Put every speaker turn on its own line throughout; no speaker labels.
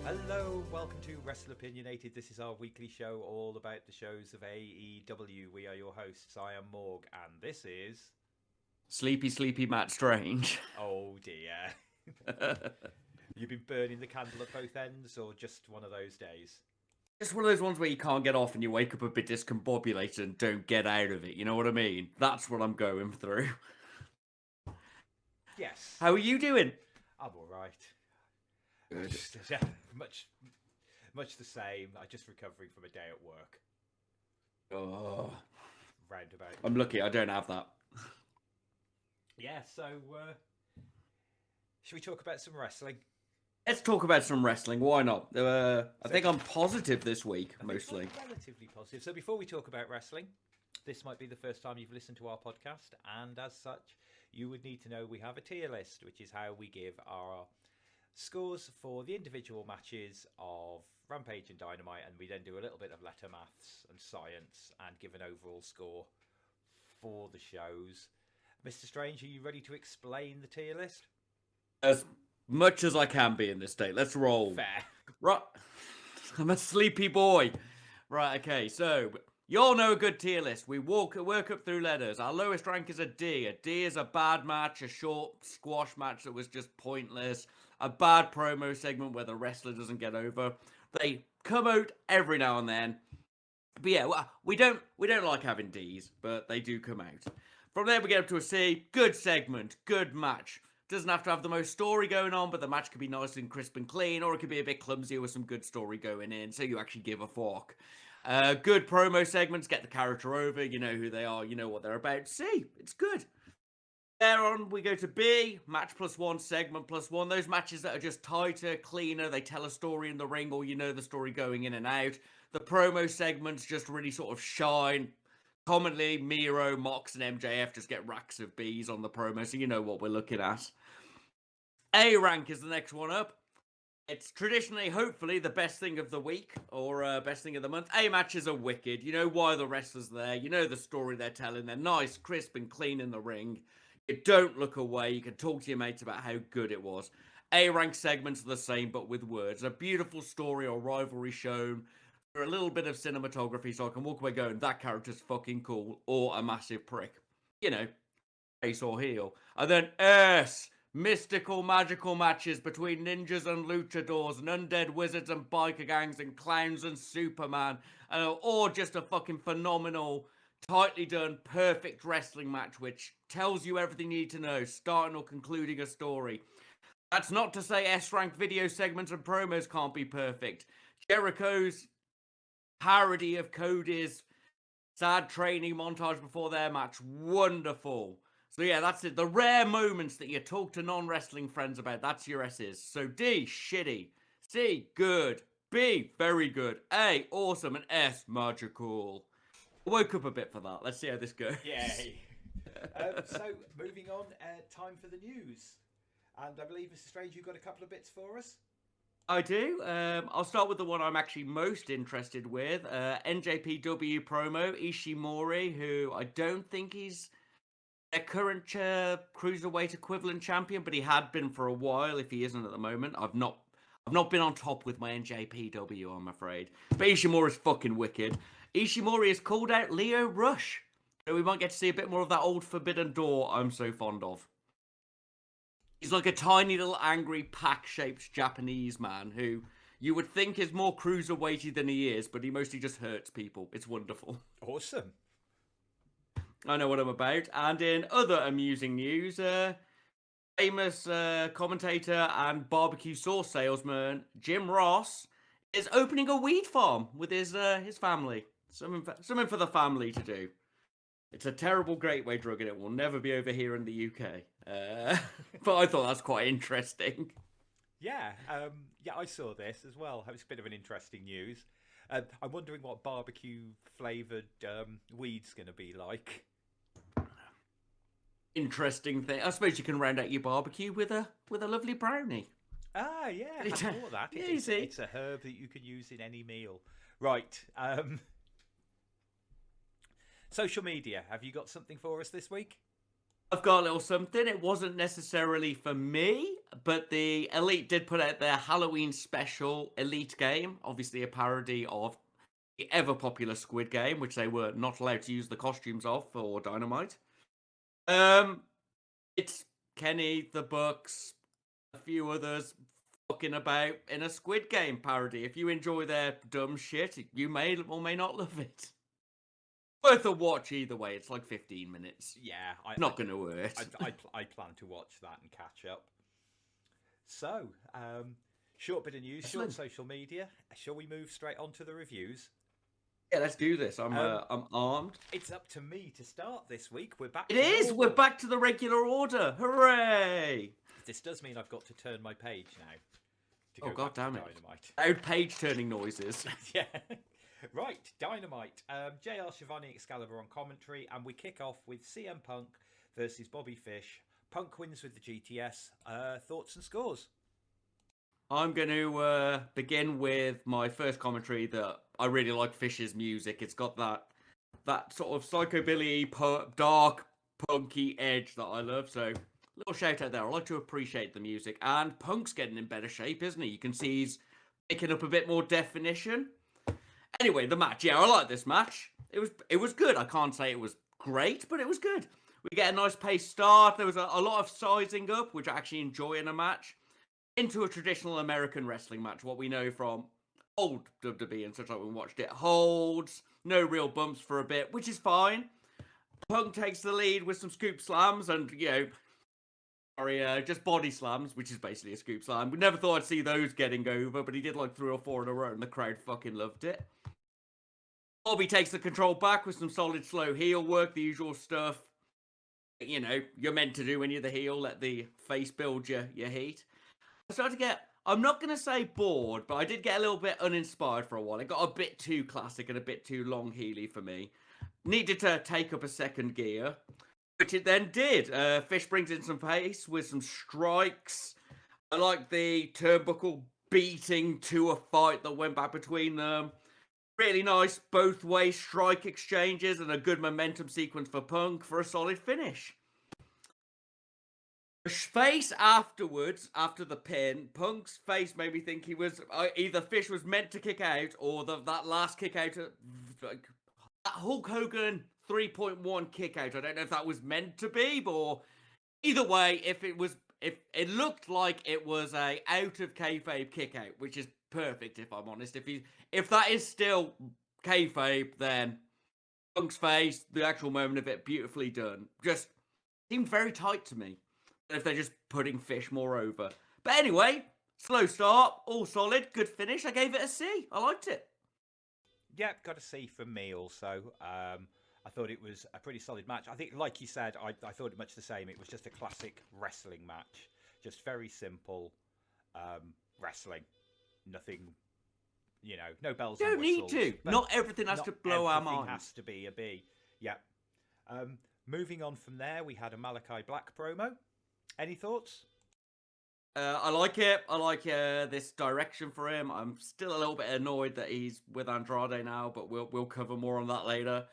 Hello, welcome to Wrestleopinionated. This is our weekly show all about the shows of AEW. We are your hosts. I am Morg, and this is...
Sleepy Matt Strange.
Oh dear. You've been burning the candle at both ends, or just one of those days?
It's one of those ones where you can't get off and you wake up a bit discombobulated and don't get out of it. You know what I mean? That's what I'm going through.
Yes.
How are you doing?
I'm all right.
Good.
Much the same. I'm just recovering from a day at work.
Oh.
Roundabout.
I'm lucky I don't have that.
Yeah, so should we talk about some wrestling?
Let's talk about some wrestling. Why not? I think I'm positive this week, mostly.
Relatively positive. So before we talk about wrestling, this might be the first time you've listened to our podcast, and as such, you would need to know we have a tier list, which is how we give our scores for the individual matches of Rampage and Dynamite, and we then do a little bit of letter maths and science and give an overall score for the shows. Mr. Strange, are you ready to explain the tier list?
As much as I can be in this state. Let's roll.
Fair.
Right. I'm a sleepy boy. Right, okay, so you all know a good tier list. We work up through letters. Our lowest rank is a D. A D is a bad match, a short squash match that was just pointless, a bad promo segment where the wrestler doesn't get over. They come out every now and then. But yeah, we don't like having Ds, but they do come out. From there we get up to a C. Good segment, good match. Doesn't have to have the most story going on, but the match could be nice and crisp and clean, or it could be a bit clumsy with some good story going in, so you actually give a fuck. Good promo segments, get the character over, you know who they are, you know what they're about. C, it's good. Thereon, we go to B, match +1, segment +1. Those matches that are just tighter, cleaner, they tell a story in the ring, or you know the story going in and out. The promo segments just really sort of shine. Commonly, Miro, Mox, and MJF just get racks of Bs on the promo, so you know what we're looking at. A rank is the next one up. It's traditionally, hopefully, the best thing of the week, or best thing of the month. A matches are wicked. You know why the wrestlers are there. You know the story they're telling. They're nice, crisp, and clean in the ring. You don't look away. You can talk to your mates about how good it was. A rank segments are the same, but with words. A beautiful story or rivalry shown. For a little bit of cinematography, so I can walk away going, that character's fucking cool, or a massive prick. You know, face or heel. And then S, mystical, magical matches between ninjas and luchadors, and undead wizards and biker gangs, and clowns and Superman, or just a fucking phenomenal, tightly done, perfect wrestling match, which tells you everything you need to know, starting or concluding a story. That's not to say S-rank video segments and promos can't be perfect. Jericho's parody of Cody's sad training montage before their match, wonderful. So yeah, that's it. The rare moments that you talk to non-wrestling friends about, that's your S's. So D, shitty. C, good. B, very good. A, awesome. And S, magical. I woke up a bit for that. Let's see how this goes.
Yay. So, moving on, time for the news. And I believe, Mr. Strange, you've got a couple of bits for us?
I do. I'll start with the one I'm actually most interested with. NJPW promo, Ishimori, who I don't think he's a current cruiserweight equivalent champion, but he had been for a while if he isn't at the moment. I've not been on top with my NJPW, I'm afraid. But Ishimori's fucking wicked. Ishimori has called out Leo Rush. So we might get to see a bit more of that old Forbidden Door I'm so fond of. He's like a tiny little angry pack-shaped Japanese man who you would think is more cruiserweighty than he is, but he mostly just hurts people. It's wonderful.
Awesome.
I know what I'm about. And in other amusing news, famous commentator and barbecue sauce salesman Jim Ross is opening a weed farm with his family. Something for the family to do. It's a terrible gateway drug and it will never be over here in the UK. But I thought that's quite interesting.
Yeah, I saw this as well. It was a bit of an interesting news. I'm wondering what barbecue-flavoured weed's going to be like.
Interesting thing. I suppose you can round out your barbecue with a lovely brownie.
Ah, yeah, I thought that.
Yeah,
It's a herb that you can use in any meal. Right. Social media. Have you got something for us this week?
I've got a little something. It wasn't necessarily for me, but the Elite did put out their Halloween special Elite game, obviously a parody of the ever popular Squid Game, which they were not allowed to use the costumes of for Dynamite. Um, it's Kenny, the Bucks, a few others fucking about in a Squid Game parody. If you enjoy their dumb shit, you may or may not love it. Worth a watch either way. It's like 15 minutes.
Yeah,
Not going to hurt.
I plan to watch that and catch up. So, short bit of news, short social media. Shall we move straight on to the reviews?
Yeah, let's do this. I'm armed.
It's up to me to start this week. We're back.
It is. We're back to the regular order. Hooray!
This does mean I've got to turn my page now.
Oh god damn it!
Dynamite.
Loud page turning noises.
Yeah. Right, Dynamite. JR Shivani Excalibur on commentary, and we kick off with CM Punk versus Bobby Fish. Punk wins with the GTS. Thoughts and scores?
I'm going to begin with my first commentary that I really like Fish's music. It's got that sort of psychobilly, dark, punky edge that I love. So, little shout out there. I like to appreciate the music. And Punk's getting in better shape, isn't he? You can see he's picking up a bit more definition. Anyway, the match. Yeah, I like this match. It was good. I can't say it was great, but it was good. We get a nice paced start. There was a lot of sizing up, which I actually enjoy in a match, into a traditional American wrestling match, what we know from old WWE and such like we watched it. Holds, no real bumps for a bit, which is fine. Punk takes the lead with some scoop slams and, just body slams, which is basically a scoop slam. We never thought I'd see those getting over, but he did like 3 or 4 in a row and the crowd fucking loved it. Bobby takes the control back with some solid slow heel work, the usual stuff. You know, you're meant to do when you're the heel, let the face build your heat. I started to get, I'm not going to say bored, but I did get a little bit uninspired for a while. It got a bit too classic and a bit too long heely for me. Needed to take up a second gear, which it then did. Fish brings in some pace with some strikes. I like the turnbuckle beating to a fight that went back between them. Really nice both-way strike exchanges and a good momentum sequence for Punk for a solid finish. The face afterwards, after the pin, Punk's face made me think he was either Fish was meant to kick out or that last kick out, that Hulk Hogan 3.1 kick out. I don't know if that was meant to be, but either way, if it looked like it was a out of kayfabe kick out, which is perfect if I'm honest. If that is still kayfabe, then Punk's face, the actual moment of it, beautifully done. Just seemed very tight to me. If they're just putting Fish more over. But anyway, slow start, all solid, good finish. I gave it a C. I liked it.
Yeah, got a C from me also. I thought it was a pretty solid match. I think, like you said, I thought it much the same. It was just a classic wrestling match. Just very simple wrestling. Nothing, no bells and whistles.
Don't need to. Not everything has to blow our minds.
Everything has to be a B. Yeah. Moving on from there, we had a Malachi Black promo. Any thoughts?
I like it. I like this direction for him. I'm still a little bit annoyed that he's with Andrade now, but we'll cover more on that later.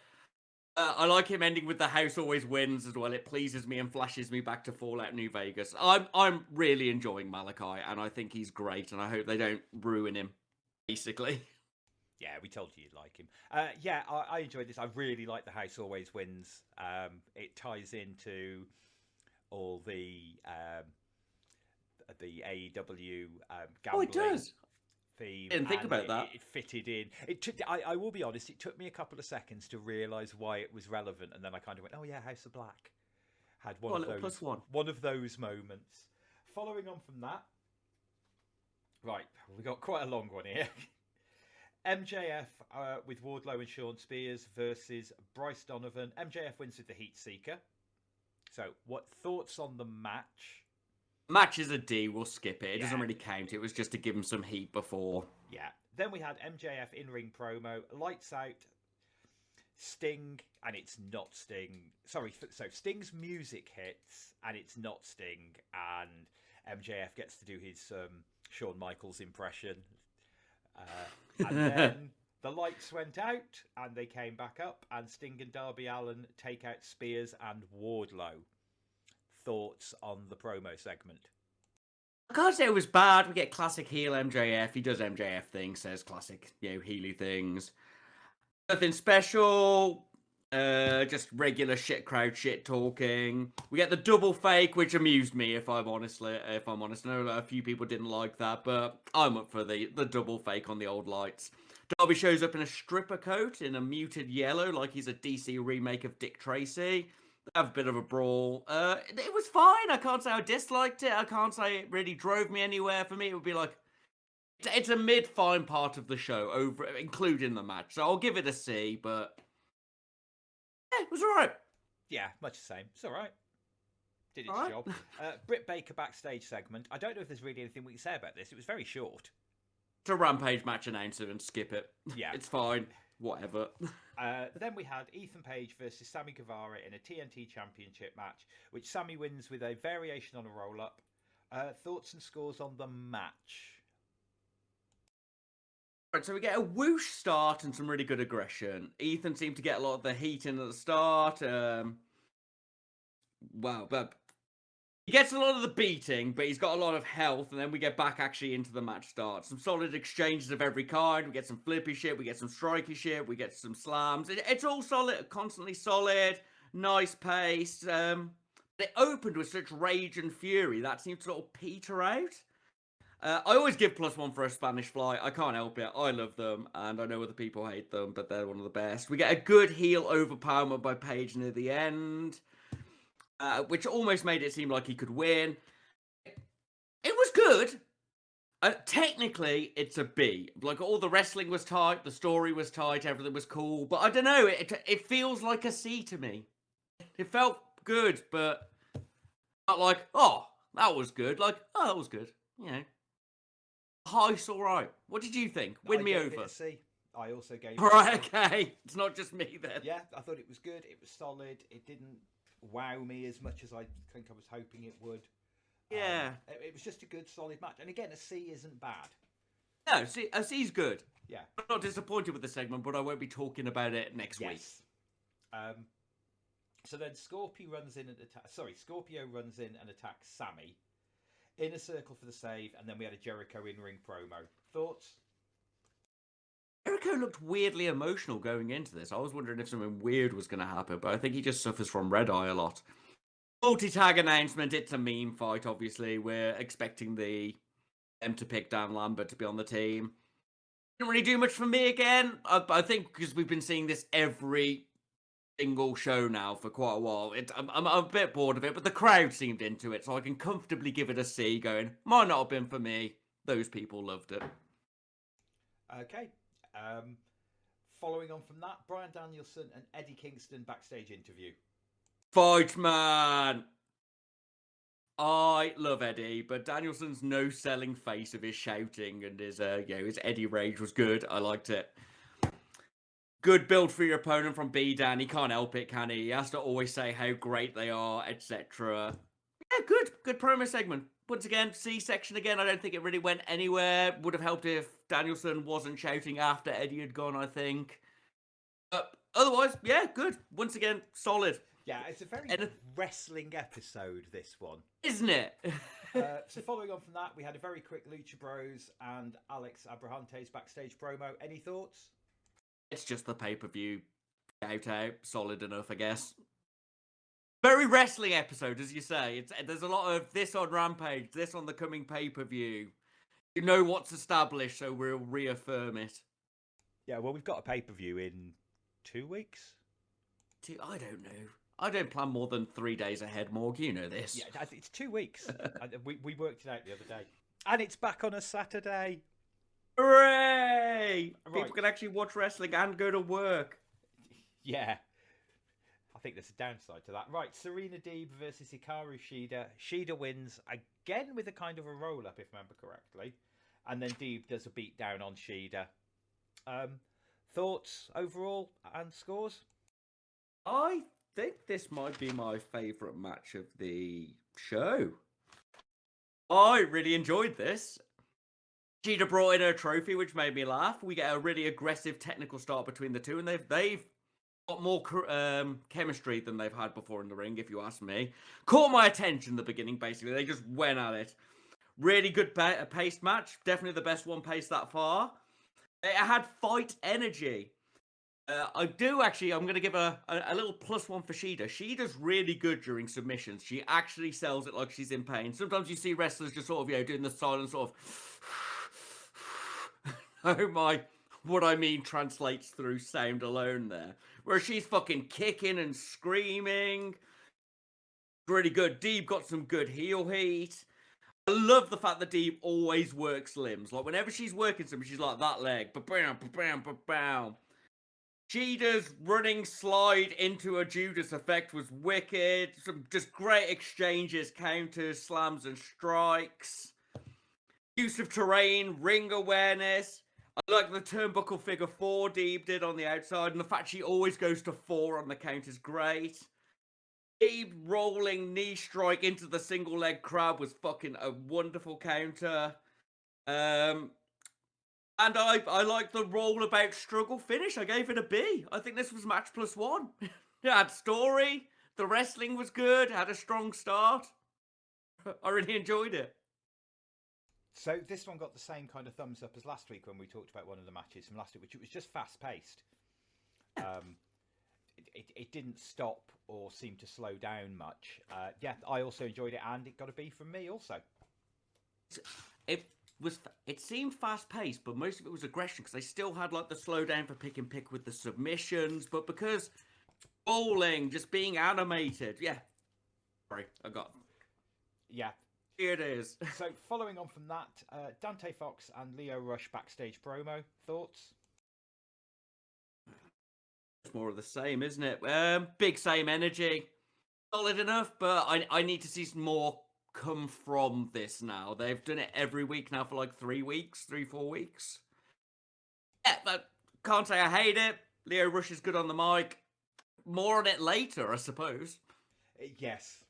I like him ending with the house always wins as well. It pleases me and flashes me back to Fallout New Vegas. I'm really enjoying Malachi, and I think he's great, and I hope they don't ruin him, basically.
Yeah, we told you you'd like him. I enjoyed this. I really like the house always wins. It ties into all the AEW gambling.
Oh, it does.
Theme,
didn't think about that.
It fitted in. I will be honest, it took me a couple of seconds to realise why it was relevant, and then I kind of went, oh yeah, House of Black. Had one of those moments. Following on from that, right, we got quite a long one here. MJF with Wardlow and Sean Spears versus Bryce Donovan. MJF wins with the Heat Seeker. So, what thoughts on the match?
Match is a D. We'll skip it. It doesn't really count. It was just to give him some heat before.
Yeah. Then we had MJF in-ring promo. Lights out. Sting, and it's not Sting. Sorry, so Sting's music hits, and it's not Sting. And MJF gets to do his Shawn Michaels impression. And then the lights went out, and they came back up, and Sting and Darby Allin take out Spears and Wardlow. thoughts on the promo segment?
I can't say it was bad. We get classic heel MJF. He does MJF things, says classic, heely things. Nothing special. Just regular shit crowd shit talking. We get the double fake, which amused me, if I'm honest. I know a few people didn't like that, but I'm up for the double fake on the old lights. Darby shows up in a stripper coat in a muted yellow, like he's a DC remake of Dick Tracy. They have a bit of a brawl. It was fine. I can't say I disliked it. I can't say it really drove me anywhere. For me, it would be like, it's a mid-fine part of the show, including the match. So I'll give it a C, but yeah, it was all right.
Yeah, much the same. It's all right. Did its job. Britt Baker backstage segment. I don't know if there's really anything we can say about this. It was very short.
It's a Rampage match announcer and skip it.
Yeah.
It's fine. Whatever.
Then we had Ethan Page versus Sammy Guevara in a TNT Championship match, which Sammy wins with a variation on a roll-up. Thoughts and scores on the match?
Right, so we get a whoosh start and some really good aggression. Ethan seemed to get a lot of the heat in at the start. But he gets a lot of the beating, but he's got a lot of health, and then we get back actually into the match start. Some solid exchanges of every kind. We get some flippy shit, we get some striky shit, we get some slams. It's all solid, constantly solid, nice pace. It opened with such rage and fury that seemed to sort of peter out. I always give +1 for a Spanish Fly. I can't help it. I love them, and I know other people hate them, but they're one of the best. We get a good heel overpowerment by Page near the end, which almost made it seem like he could win. It was good. Technically, it's a B. Like, all the wrestling was tight, the story was tight, everything was cool, but I don't know, it feels like a C to me. It felt good, but not like, oh, that was good. Like, oh, that was good. It's all right. What did you think? Win me over.
C. I also gave it
Right, okay. It's not just me then.
Yeah, I thought it was good. It was solid. It didn't wow me as much as I think I was hoping it would.
Yeah.
It was just a good, solid match. And again, a C isn't bad.
No, a C's good.
Yeah.
I'm not disappointed with the segment, but I won't be talking about it next week.
So then Scorpio runs in and attacks Sammy. In a circle for the save, and then we had a Jericho in-ring promo. Thoughts?
Jericho looked weirdly emotional going into this. I was wondering if something weird was going to happen, but I think he just suffers from red eye a lot. Multi-tag announcement. It's a meme fight, obviously. We're expecting them to pick Dan Lambert to be on the team. Didn't really do much for me again. I think because we've been seeing this every single show now for quite a while. I'm a bit bored of it, but the crowd seemed into it, so I can comfortably give it a C, going, might not have been for me. Those people loved it.
Okay. Following on from that, Bryan Danielson and Eddie Kingston backstage interview.
Fight, man! I love Eddie, but Danielson's no-selling face of his shouting and his Eddie rage was good. I liked it. Good build for your opponent from B-Dan. He can't help it, can he? He has to always say how great they are, etc. Yeah, good promo segment. Once again, C-section again. I don't think it really went anywhere. Would have helped if Danielson wasn't shouting after Eddie had gone, I think. Otherwise, yeah, good. Once again, solid.
Yeah, it's a very wrestling episode, this one.
Isn't it?
So following on from that, we had a very quick Lucha Bros and Alex Abrahante's backstage promo. Any thoughts?
It's just the pay-per-view out, solid enough, I guess. Very wrestling episode, as you say. There's a lot of this on Rampage, this on the coming pay-per-view. You know what's established, so we'll reaffirm it.
Yeah, well, we've got a pay-per-view in 2 weeks.
I don't know. I don't plan more than 3 days ahead, Morg. You know this.
Yeah, it's 2 weeks. we worked it out the other day. And it's back on a Saturday.
Hooray!
Right.
People can actually watch wrestling and go to work.
Yeah. I think there's a downside to that. Right, Serena Deeb versus Hikaru Shida. Shida wins again with a kind of a roll-up, if I remember correctly. And then Deeb does a beat down on Shida. Thoughts overall and scores?
I think this might be my favourite match of the show. I really enjoyed this. Shida brought in her trophy, which made me laugh. We get a really aggressive technical start between the two, and they've Got more chemistry than they've had before in the ring, if you ask me. Caught my attention in the beginning, basically. They just went at it. Really good paced match. Definitely the best one paced that far. It had fight energy. I'm going to give a little +1 for Shida. Shida's really good during submissions. She actually sells it like she's in pain. Sometimes you see wrestlers just sort of, doing the silent sort of, oh my, what I mean translates through sound alone there. Where she's fucking kicking and screaming. Really good. Deeb got some good heel heat. I love the fact that Deeb always works limbs. Like, whenever she's working something, she's like, that leg. Ba-bam, ba-bam, ba-bam. Shida's running slide into a Judas effect was wicked. Some just great exchanges, counters, slams, and strikes. Use of terrain, ring awareness. I like the turnbuckle figure 4 Deeb did on the outside, and the fact she always goes to 4 on the count is great. Deeb rolling knee strike into the single leg crab was fucking a wonderful counter. And I like the rollabout struggle finish. I gave it a B. I think this was match +1. It had story. The wrestling was good. Had a strong start. I really enjoyed it.
So this one got the same kind of thumbs up as last week when we talked about one of the matches from last week, which it was just fast paced. It didn't stop or seem to slow down much. Yeah, I also enjoyed it, and it got a B from me also.
It seemed fast paced, but most of it was aggression because they still had like the slowdown for pick and pick with the submissions, but because bowling, just being animated, yeah. Sorry,
Yeah.
Here it is.
So following on from that, Dante Fox and Lio Rush backstage promo. Thoughts?
It's more of the same, isn't it? Big same energy. Solid enough, but I need to see some more come from this now. They've done it every week now for like 3 weeks, 3-4 weeks. Yeah, but can't say I hate it. Lio Rush is good on the mic. More on it later, I suppose.
Yes.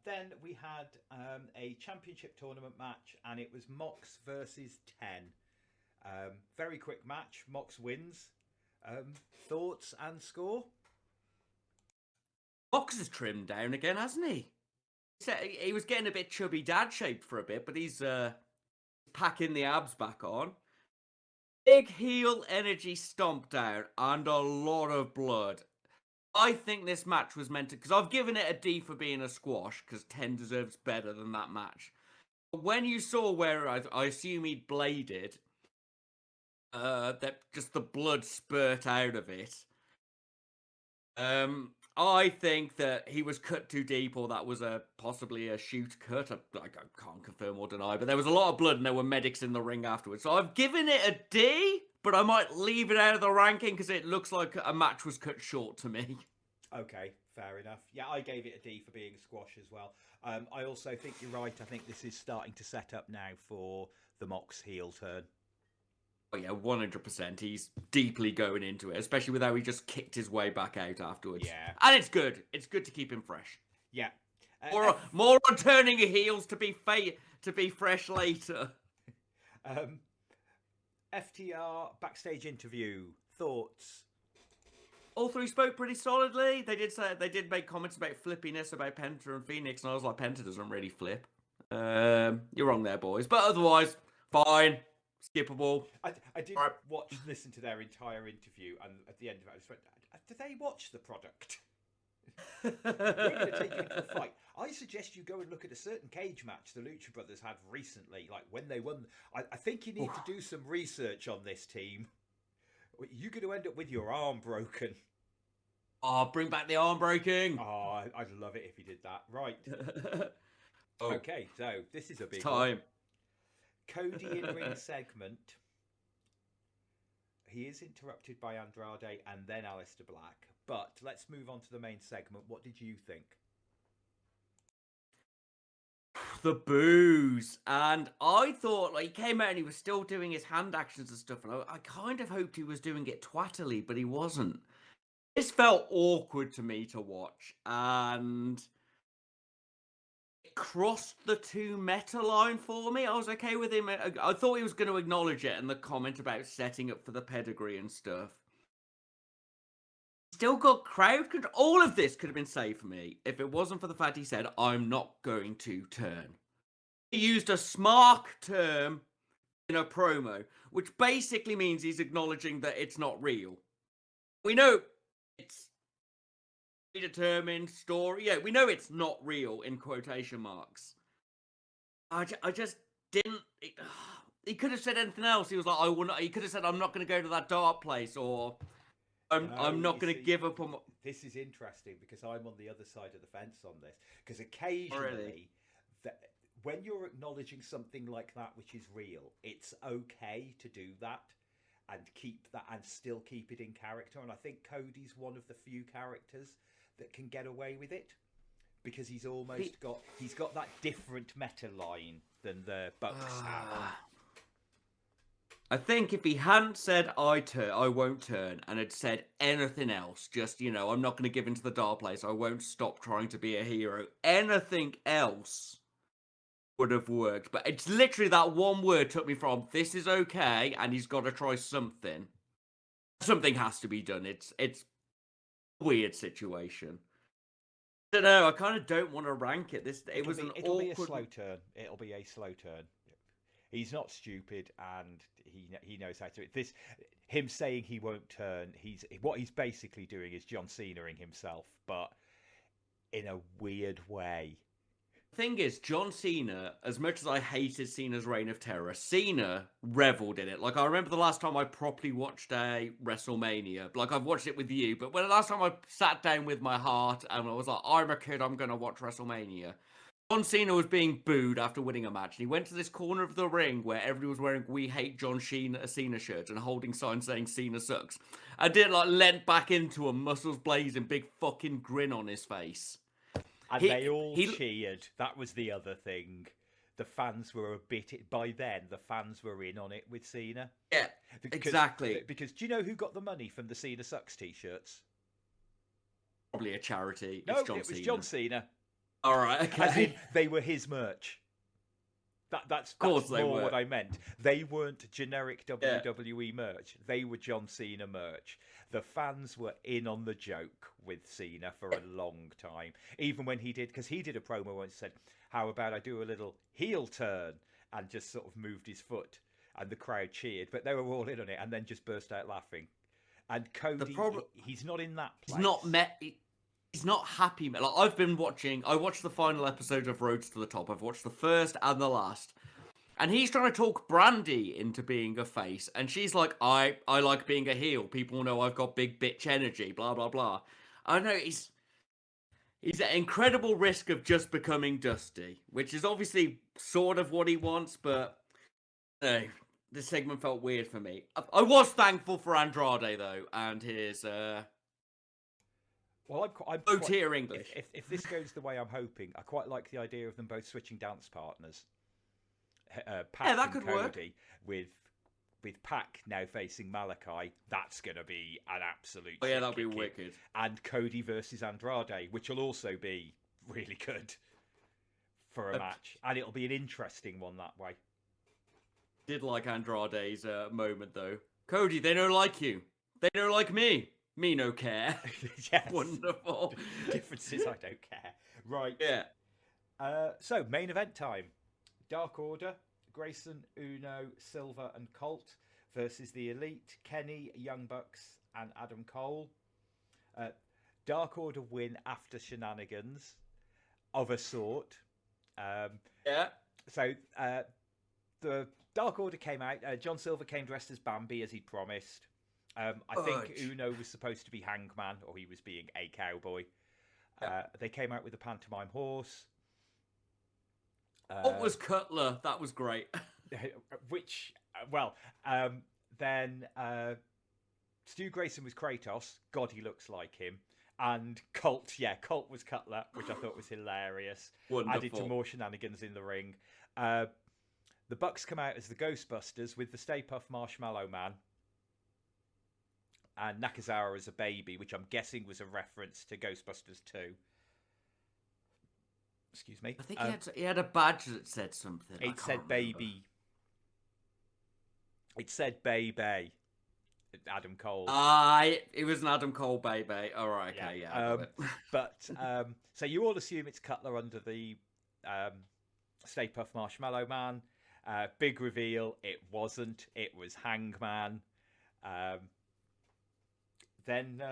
Then we had a championship tournament match, and it was Mox versus 10. Very quick match. Mox wins. Thoughts and score?
Mox has trimmed down again, hasn't he? He was getting a bit chubby dad shaped for a bit, but he's packing the abs back on. Big heel energy stomp down and a lot of blood. I think this match was meant to, because I've given it a D for being a squash, because 10 deserves better than that match. But when you saw where I assume he'd bladed, that just the blood spurt out of it. I think that he was cut too deep, or that was possibly a shoot cut. I can't confirm or deny, but there was a lot of blood and there were medics in the ring afterwards. So I've given it a D, but I might leave it out of the ranking because it looks like a match was cut short to me.
Okay, fair enough. Yeah, I gave it a D for being a squash as well. I also think you're right. I think this is starting to set up now for the Mox heel turn.
Oh yeah, 100%. He's deeply going into it, especially with how he just kicked his way back out afterwards.
Yeah.
And it's good. It's good to keep him fresh.
Yeah.
More on turning heels to be fresh later.
FTR backstage interview. Thoughts?
All three spoke pretty solidly. They did make comments about flippiness about Penta and Phoenix, and I was like, Penta doesn't really flip. You're wrong there, boys. But otherwise, fine. Skippable.
I did listen to their entire interview, and at the end of it, I just went, do they watch the product? We're going to take you into a fight. I suggest you go and look at a certain cage match the Lucha Brothers had recently, like when they won. I think you need to do some research on this team. You're going to end up with your arm broken.
Oh, bring back the arm breaking.
Oh, I'd love it if you did that. Right. Okay, so this is a big
time.
One. Cody in-ring segment. He is interrupted by Andrade and then Aleister Black. But let's move on to the main segment. What did you think?
The boos. And I thought, like, he came out and he was still doing his hand actions and stuff. And I kind of hoped he was doing it twattily, but he wasn't. This felt awkward to me to watch. And crossed the 2 meta line for me. I was okay with him. I thought he was going to acknowledge it and the comment about setting up for the pedigree and stuff. still got crowd control. All of this could have been saved for me if it wasn't for the fact he said, I'm not going to turn. He used a smart term in a promo, which basically means he's acknowledging that it's not real. We know it's a predetermined story. Yeah, we know it's not real in quotation marks. I just didn't... He could have said anything else. He was like, he could have said, I'm not going to go to that dark place, or I'm not going to give up on...
This is interesting because I'm on the other side of the fence on this. Because occasionally, when you're acknowledging something like that which is real, it's okay to do that and keep that and still keep it in character. And I think Cody's one of the few characters that can get away with it because he's got that different meta line than the Bucks have.
I think if he hadn't said I won't turn, and had said anything else, just, I'm not going to give into the dark place, I won't stop trying to be a hero, anything else would have worked. But it's literally that one word took me from, this is okay, and he's got to try something. Something has to be done. It's a weird situation. I don't know, I kind of don't want to rank it. It'll
be a slow turn. It'll be a slow turn. He's not stupid, and he knows how to. Him saying he won't turn. What he's basically doing is John Cena-ing himself, but in a weird way.
The thing is, John Cena, as much as I hated Cena's Reign of Terror, Cena reveled in it. Like, I remember the last time I properly watched a WrestleMania. Like, I've watched it with you, but when the last time I sat down with my heart and I was like, I'm a kid, I'm going to watch WrestleMania. John Cena was being booed after winning a match, and he went to this corner of the ring where everyone was wearing "We Hate John Cena" shirts and holding signs saying "Cena sucks." I did leant back into him, muscles blazing, big fucking grin on his face.
And they all cheered. That was the other thing. The fans were a bit... By then, the fans were in on it with Cena.
Yeah, exactly.
Because do you know who got the money from the Cena Sucks t-shirts?
Probably a charity.
No, it was John Cena.
All right, okay.
As in, they were his merch. That's more what I meant. They weren't generic WWE merch. They were John Cena merch. The fans were in on the joke with Cena for a long time. Even when he did a promo once and said, how about I do a little heel turn, and just sort of moved his foot, and the crowd cheered. But they were all in on it and then just burst out laughing. And Cody, he's not in that place.
He's not happy. Like, I watched the final episode of Roads to the Top. I've watched the first and the last. And he's trying to talk Brandy into being a face. And she's like, I like being a heel. People know I've got big bitch energy, blah, blah, blah. I know he's at incredible risk of just becoming Dusty, which is obviously sort of what he wants, but this segment felt weird for me. I was thankful for Andrade, though, and his...
Well, I'm
tier English.
If this goes the way I'm hoping, I quite like the idea of them both switching dance partners. Pac
that could
Cody,
work.
With Pac now facing Malachi, that's going to be an absolute.
Oh yeah, that'll be wicked.
And Cody versus Andrade, which will also be really good for a match, and it'll be an interesting one that way.
Did like Andrade's moment though. Cody, they don't like you. They don't like me. Me no care.
Yes.
Wonderful.
The difference is I don't care. Right.
Yeah.
So, main event time. Dark Order, Grayson, Uno, Silva and Colt versus the Elite, Kenny, Young Bucks and Adam Cole. Dark Order win after shenanigans of a sort.
Yeah.
So, the Dark Order came out. John Silver came dressed as Bambi as he promised. I think Uno was supposed to be Hangman, or he was being a cowboy. They came out with a pantomime horse.
What was Cutler? That was great.
Then Stu Grayson was Kratos. God, he looks like him. And Colt was Cutler, which I thought was hilarious.
Wonderful.
Added to more shenanigans in the ring. The Bucks come out as the Ghostbusters with the Stay Puft Marshmallow Man. And Nakazawa as a baby, which I'm guessing was a reference to Ghostbusters 2. Excuse me.
I think he had a badge that said something.
It said baby. It said baby. Adam Cole.
It was an Adam Cole baby. All right, okay, yeah. I got it.
But so you all assume it's Cutler under the Stay Puft Marshmallow Man. Big reveal. It wasn't. It was Hangman. Then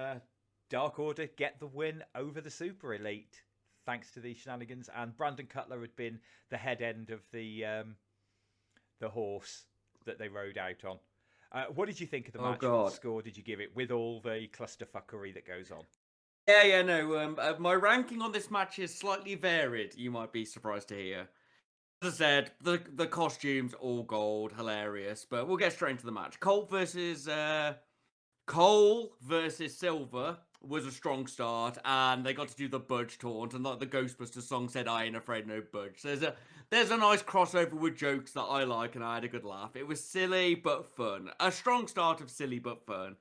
Dark Order get the win over the Super Elite, thanks to these shenanigans. And Brandon Cutler had been the head end of the horse that they rode out on. What did you think of the match? What score did you give it with all the clusterfuckery that goes on?
Yeah, my ranking on this match is slightly varied, you might be surprised to hear. As I said, the costumes, all gold, hilarious, but we'll get straight into the match. Cole versus Silver was a strong start, and they got to do the Budge taunt, and like the Ghostbusters song said, I ain't afraid no Budge. So there's a nice crossover with jokes that I like, and I had a good laugh. It was silly but fun. A strong start of silly but fun.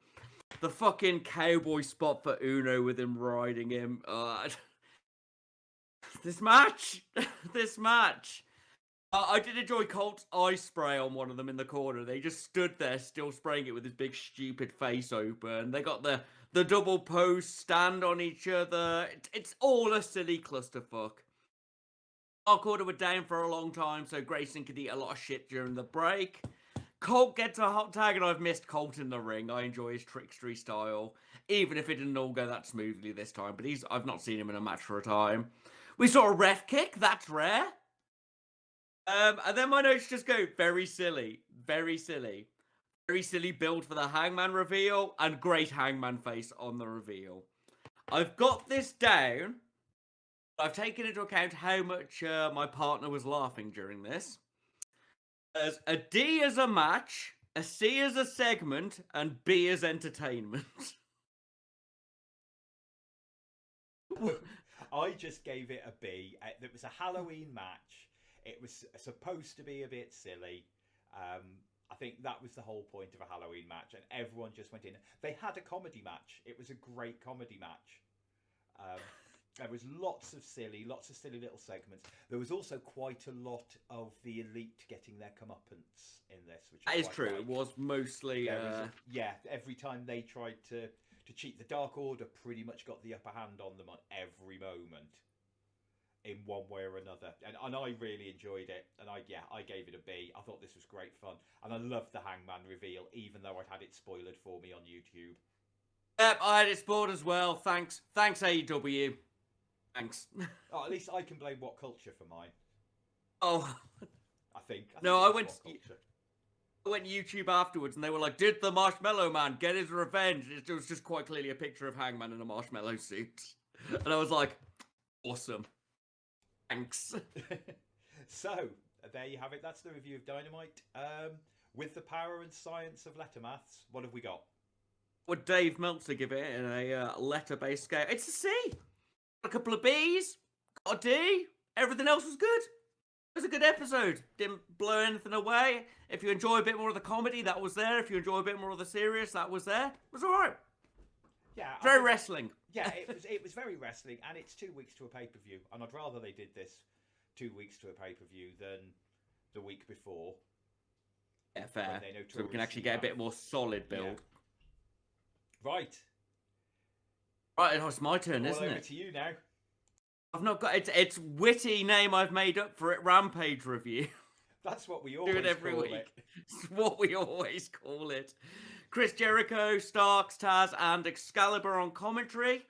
The fucking cowboy spot for Uno with him riding him. This match. I did enjoy Colt's eye spray on one of them in the corner. They just stood there still spraying it with his big stupid face open. They got the double post stand on each other. It's all a silly clusterfuck. Dark Order were down for a long time, so Grayson could eat a lot of shit during the break. Colt gets a hot tag, and I've missed Colt in the ring. I enjoy his trickstery style, even if it didn't all go that smoothly this time. But I've not seen him in a match for a time. We saw a ref kick. That's rare. And then my notes just go very silly. Very silly. Very silly build for the Hangman reveal, and great Hangman face on the reveal. I've got this down. I've taken into account how much my partner was laughing during this. There's a D as a match, a C as a segment, and B as entertainment.
I just gave it a B. It was a Halloween match. It was supposed to be a bit silly. I think that was the whole point of a Halloween match, and everyone just went in. They had a comedy match. It was a great comedy match. There was lots of silly little segments. There was also quite a lot of the Elite getting their comeuppance in this, which
that is true. It was mostly
every time they tried to cheat, the Dark Order pretty much got the upper hand on them on every moment, in one way or another, and I really enjoyed it. And I gave it a B. I thought this was great fun, and I loved the Hangman reveal, even though I'd had it spoiled for me on YouTube.
Yep, I had it spoiled as well. Thanks AEW. Thanks.
Oh, at least I can blame What Culture for mine.
Oh,
I think
no, I went YouTube afterwards, and they were like, "Did the Marshmallow Man get his revenge?" It was just quite clearly a picture of Hangman in a marshmallow suit, and I was like, "Awesome, thanks."
So there you have it. That's the review of Dynamite. With the power and science of letter maths, what have we got?
Would Dave Meltzer give it in a letter-based scale? It's a C. A couple of B's, got a D. Everything else was good. It was a good episode. Didn't blow anything away. If you enjoy a bit more of the comedy, that was there. If you enjoy a bit more of the serious, that was there. It was all right.
Yeah,
very wrestling.
Yeah, it was very wrestling, and it's 2 weeks to a pay-per-view, and I'd rather they did this 2 weeks to a pay-per-view than the week before.
Yeah, fair. So we can actually get a bit more solid build.
Yeah. Right.
Right, it's my turn, isn't it?
Over to you now.
I've not got it's witty name I've made up for it. Rampage review.
That's what we always
do it every
call
week.
It.
It's what we always call it. Chris Jericho, Starks, Taz, and Excalibur on commentary.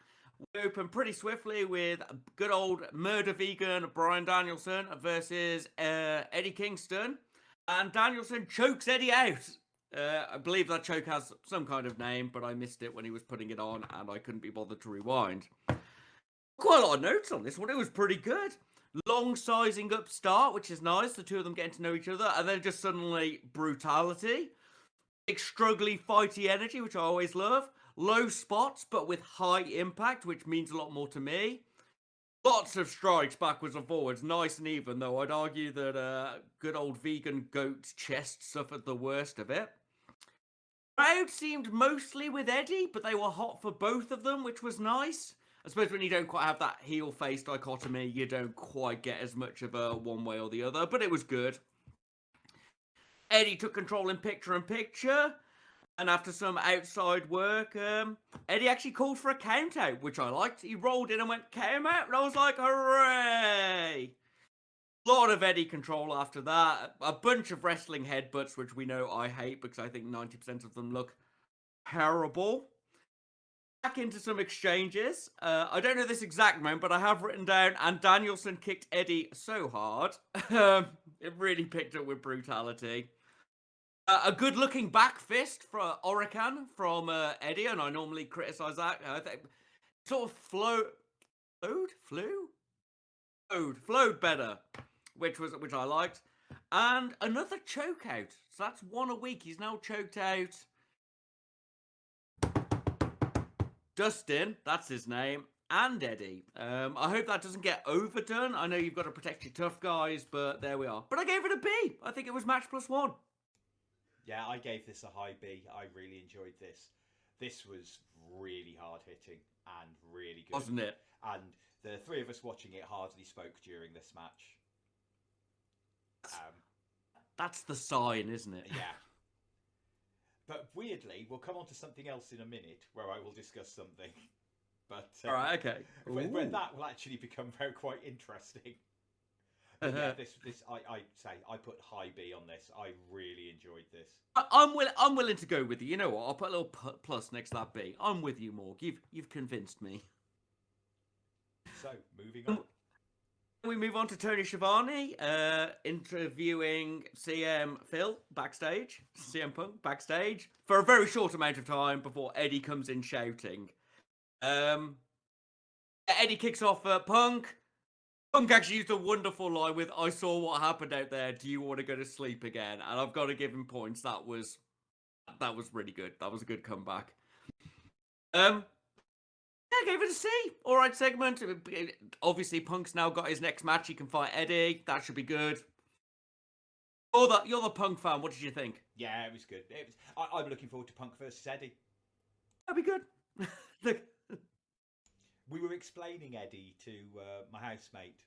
We open pretty swiftly with good old murder vegan Bryan Danielson versus Eddie Kingston, and Danielson chokes Eddie out. I believe that choke has some kind of name, but I missed it when he was putting it on, and I couldn't be bothered to rewind. Quite a lot of notes on this one. It was pretty good. Long sizing up start, which is nice. The two of them getting to know each other, and then just suddenly brutality. Big struggly, fighty energy, which I always love. Low spots, but with high impact, which means a lot more to me. Lots of strikes backwards and forwards, nice and even, though I'd argue that good old vegan goat's chest suffered the worst of it. Crowd seemed mostly with Eddie, but they were hot for both of them, which was nice. I suppose when you don't quite have that heel-face dichotomy, you don't quite get as much of a one way or the other, but it was good. Eddie took control in picture-in-picture. And after some outside work, Eddie actually called for a count out, which I liked. He rolled in and went, count out, and I was like, hooray! A lot of Eddie control after that. A bunch of wrestling headbutts, which we know I hate because I think 90% of them look terrible. Back into some exchanges. I don't know this exact moment, but I have written down, and Danielson kicked Eddie so hard. It really picked up with brutality. A good-looking back fist for Orican from Eddie, and I normally criticize that. I think sort of flowed better, which I liked. And another choke out. So that's one a week. He's now choked out Dustin, that's his name, and Eddie. I hope that doesn't get overdone. I know you've got to protect your tough guys, but there we are. But I gave it a B. I think it was match +1.
Yeah, I gave this a high B. I really enjoyed this. This was really hard-hitting and really good.
Wasn't it?
And the three of us watching it hardly spoke during this match.
That's the sign, isn't it?
Yeah. But weirdly, we'll come on to something else in a minute where I will discuss something. But
all right, okay.
When that will actually become quite interesting. Yeah, I put high B on this. I really enjoyed this.
I'm willing to go with you. You know what? I'll put a little plus next to that B. I'm with you, Morg. You've convinced me.
So moving on.
We move on to Tony Schiavone interviewing CM Punk backstage for a very short amount of time before Eddie comes in shouting. Eddie kicks off Punk. Punk actually used a wonderful line with, I saw what happened out there, do you want to go to sleep again? And I've got to give him points. That was really good. That was a good comeback. I gave it a C. All right, segment. Obviously, Punk's now got his next match. He can fight Eddie. That should be good. You're the Punk fan. What did you think?
Yeah, it was good. I'm looking forward to Punk versus Eddie.
That'd be good.
We were explaining Eddie to my housemate,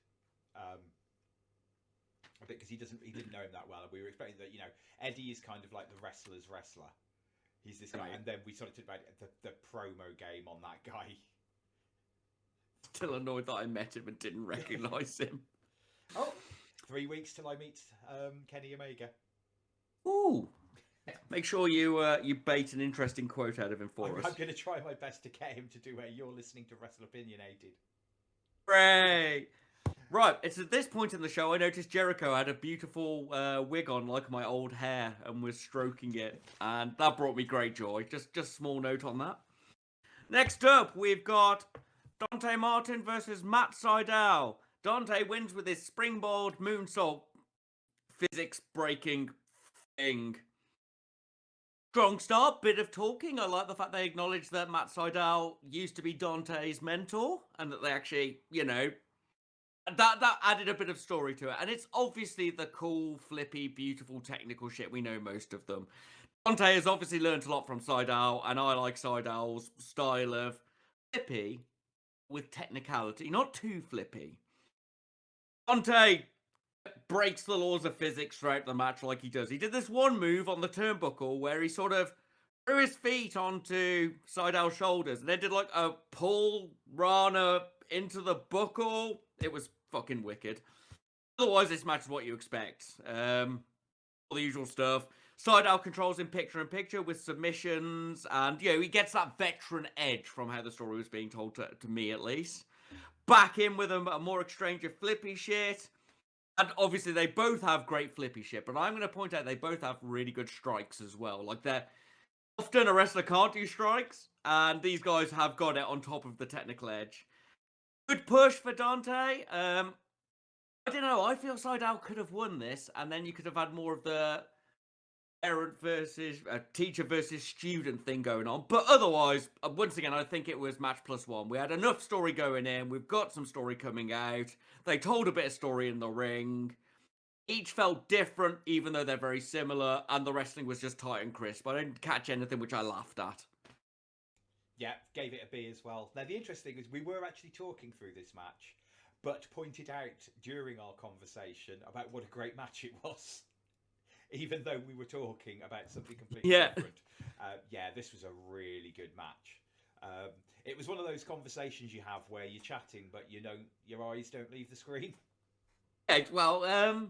because he didn't know him that well, and we were explaining that Eddie is kind of like the wrestler's wrestler. He's this guy, and then we sort of talked about the promo game on that guy.
Still annoyed that I met him and didn't recognise him.
Oh, 3 weeks till I meet Kenny Omega.
Ooh. Make sure you bait an interesting quote out of him for us.
I'm going to try my best to get him to do it. You're listening to Wrestleopinionated.
Hooray! Right, it's at this point in the show I noticed Jericho had a beautiful wig on like my old hair and was stroking it. And that brought me great joy. Just small note on that. Next up, we've got Dante Martin versus Matt Seidel. Dante wins with his springboard moonsault physics-breaking thing. Strong start, bit of talking. I like the fact they acknowledged that Matt Seidel used to be Dante's mentor and that they actually, that added a bit of story to it. And it's obviously the cool, flippy, beautiful, technical shit we know most of them. Dante has obviously learned a lot from Seidel, and I like Seidel's style of flippy with technicality, not too flippy. Dante breaks the laws of physics throughout the match like he does. He did this one move on the turnbuckle where he sort of threw his feet onto Seidel's shoulders and then did like a pull Rana into the buckle. It was fucking wicked. Otherwise, this match is what you expect. All the usual stuff. Seidel controls him picture-in-picture with submissions, and he gets that veteran edge from how the story was being told to me at least. Back in with a more exchange of flippy shit. And obviously they both have great flippy shit, but I'm going to point out they both have really good strikes as well. Like, they're often a wrestler can't do strikes, and these guys have got it on top of the technical edge. Good push for Dante. I don't know, I feel Seidel could have won this, and then you could have had more of the parent versus teacher versus student thing going on. But otherwise, once again, I think it was match +1. We had enough story going in. We've got some story coming out. They told a bit of story in the ring. Each felt different, even though they're very similar. And the wrestling was just tight and crisp. I didn't catch anything which I laughed at.
Yeah, gave it a B as well. Now, the interesting thing is we were actually talking through this match, but pointed out during our conversation about what a great match it was. even though we were talking about something completely different. This was a really good match. It was one of those conversations you have where you're chatting, but your eyes don't leave the screen.
Yeah, well,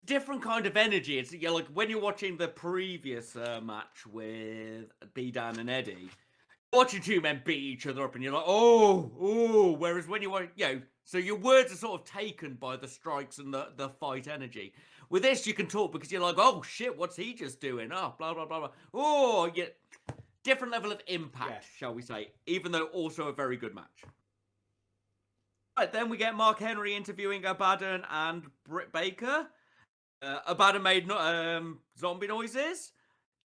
different kind of energy. It's like when you're watching the previous match with B-Dan and Eddie, watching two men beat each other up, and you're like, oh. Whereas when you watch, so your words are sort of taken by the strikes and the fight energy. With this, you can talk because you're like, oh shit, what's he just doing? Oh, blah blah blah blah. Oh, yeah, different level of impact, shall we say? Even though also a very good match. Right, then we get Mark Henry interviewing Abaddon and Britt Baker. Abaddon made zombie noises.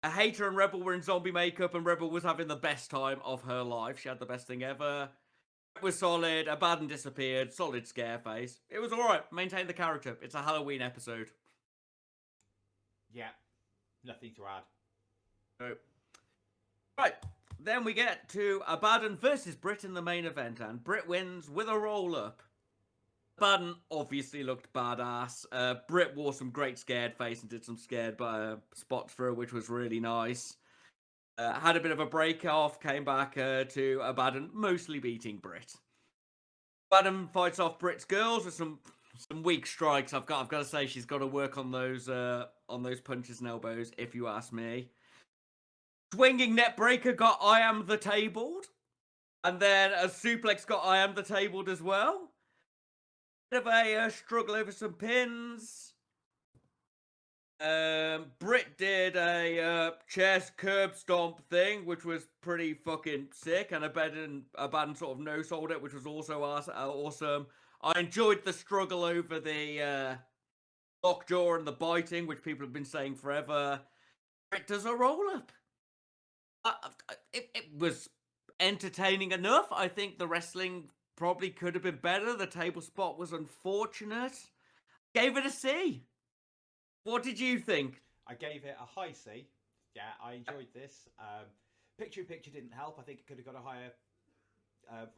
A Hater and Rebel were in zombie makeup, and Rebel was having the best time of her life. She had the best thing ever. It was solid. Abaddon disappeared. Solid scare face. It was all right. Maintained the character. It's a Halloween episode.
Yeah, nothing to add.
No. Right, then we get to Abaddon versus Britt in the main event, and Britt wins with a roll-up. Abaddon obviously looked badass. Britt wore some great scared face and did some scared spots for her, which was really nice. Had a bit of a break-off, came back to Abaddon, mostly beating Britt. Abaddon fights off Britt's girls with some weak strikes. I've got to say she's got to work on those punches and elbows, if you ask me. Swinging net breaker got I am the tabled, and then a suplex got I am the tabled as well. Bit of a struggle over some pins. Britt did a chest curb stomp thing, which was pretty fucking sick, and Abaddon sort of no-sold it, which was also awesome. I enjoyed the struggle over the lockjaw and the biting, which people have been saying forever. Britt does a roll-up. It was entertaining enough. I think the wrestling probably could have been better. The table spot was unfortunate. Gave it a C. What did you think?
I gave it a high C. Yeah, I enjoyed this. Picture-in-picture didn't help. I think it could have got a higher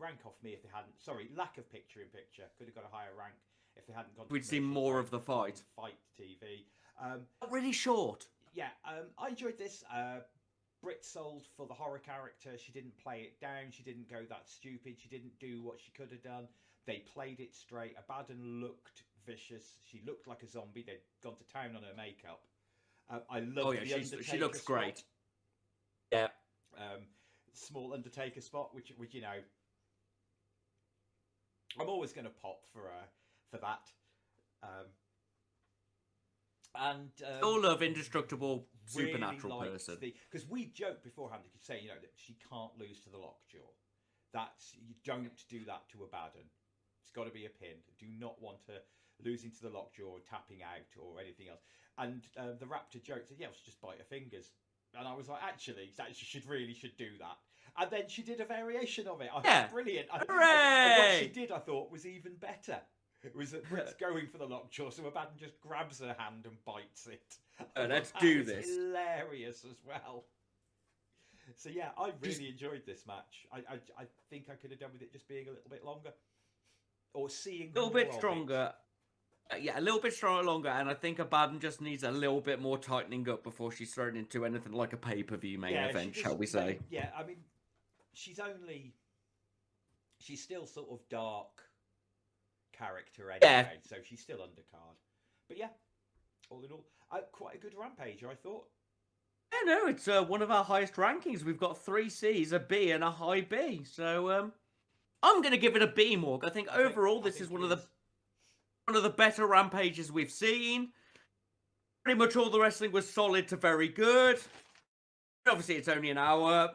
rank off me if they hadn't. Sorry, lack of picture-in-picture. Could have got a higher rank if they hadn't gone.
We'd seen more of the fight.
Fight TV.
Really short.
Yeah, I enjoyed this. Britt sold for the horror character. She didn't play it down. She didn't go that stupid. She didn't do what she could have done. They played it straight. Abaddon looked vicious. She looked like a zombie. They'd gone to town on her makeup. I love the Undertaker
she looks
spot.
great. Yeah.
Small Undertaker spot, which I'm always going to pop for that.
All love indestructible
really
supernatural person.
Because we joked beforehand, you could say, that she can't lose to the lockjaw. You don't do that to Abaddon. It's got to be a pin. Do not want her losing to the lockjaw, tapping out, or anything else. And the Raptor joked, said, she'll just bite her fingers. And I was like, actually, she should do that. And then she did a variation of it. Brilliant.
Hooray!
What she did, I thought, was even better. It was that Britt's going for the lockjaw, so Abaddon just grabs her hand and bites it.
Let's do this.
Hilarious as well. So yeah, I really enjoyed this match. I think I could have done with it just being a little bit longer, or seeing
a little bit stronger. A little bit stronger, longer, and I think Abaddon just needs a little bit more tightening up before she's thrown into anything like a pay-per-view main event, shall we say?
Yeah, I mean, she's still sort of dark character anyway, so she's still undercard. But yeah, all in all, quite a good Rampage, I thought.
Yeah, no, it's one of our highest rankings. We've got 3 C's, a B, and a high B. So I'm going to give it a B, Morg. I think overall this is one of the better Rampages we've seen. Pretty much all the wrestling was solid to very good. Obviously, it's only an hour.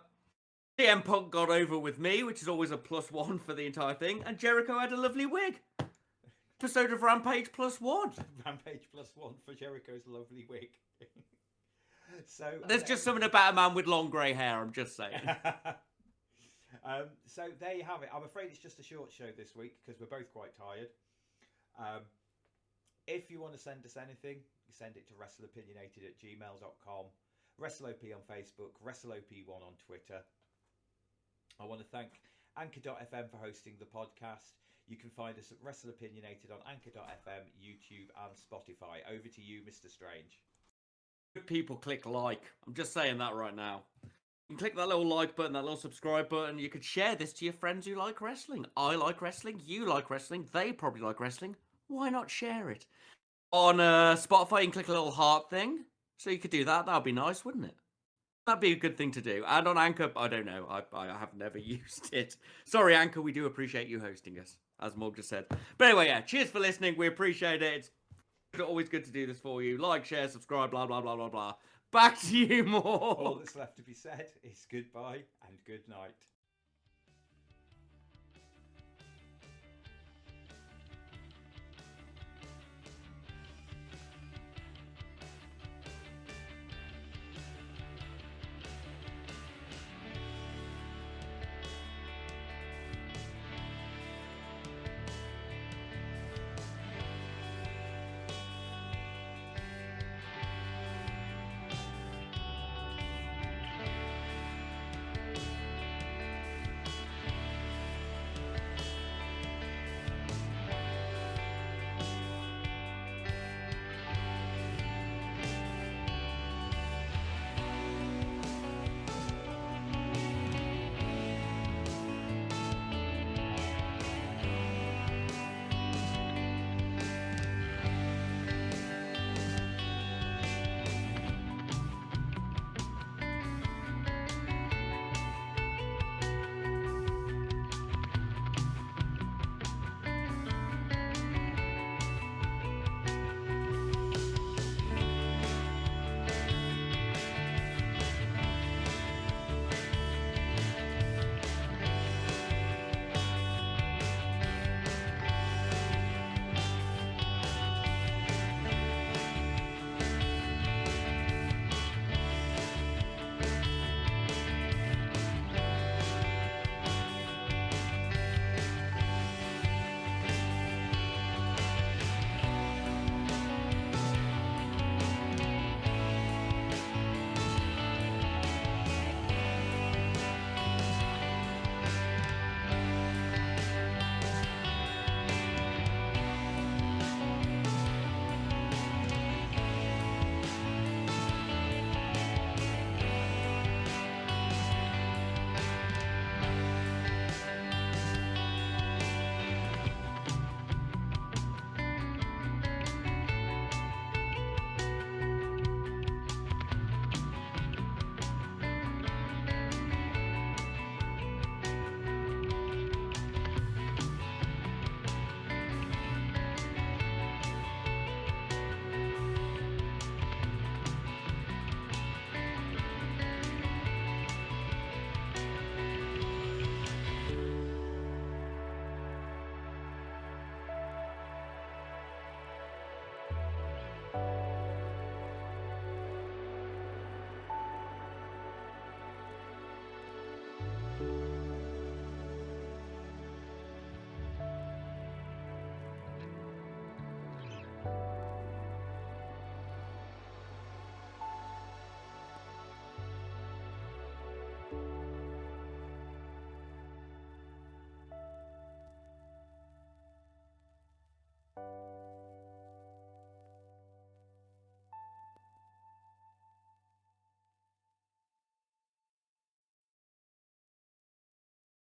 CM Punk got over with me, which is always a +1 for the entire thing. And Jericho had a lovely wig. Episode of Rampage +1.
Rampage +1 for Jericho's lovely wig. So
there's just something about a man with long grey hair, I'm just saying.
So there you have it. I'm afraid it's just a short show this week because we're both quite tired. If you want to send us anything, you send it to wrestleopinionated@gmail.com, WrestleOP on Facebook, WrestleOP1 on Twitter. I want to thank Anchor.fm for hosting the podcast. You can find us at Wrestleopinionated on Anchor.fm, YouTube, and Spotify. Over to you, Mr. Strange.
People click like. I'm just saying that right now. You can click that little like button, that little subscribe button. You could share this to your friends who like wrestling. I like wrestling. You like wrestling. They probably like wrestling. Why not share it? On Spotify, you can click a little heart thing. So you could do that. That would be nice, wouldn't it? That'd be a good thing to do. And on Anchor, I don't know. I have never used it. Sorry, Anchor. We do appreciate you hosting us, as Morg just said. But anyway, yeah. Cheers for listening. We appreciate it. It's always good to do this for you. Like, share, subscribe, blah, blah, blah, blah, blah. Back to you, Morg.
All that's left to be said is goodbye and good night.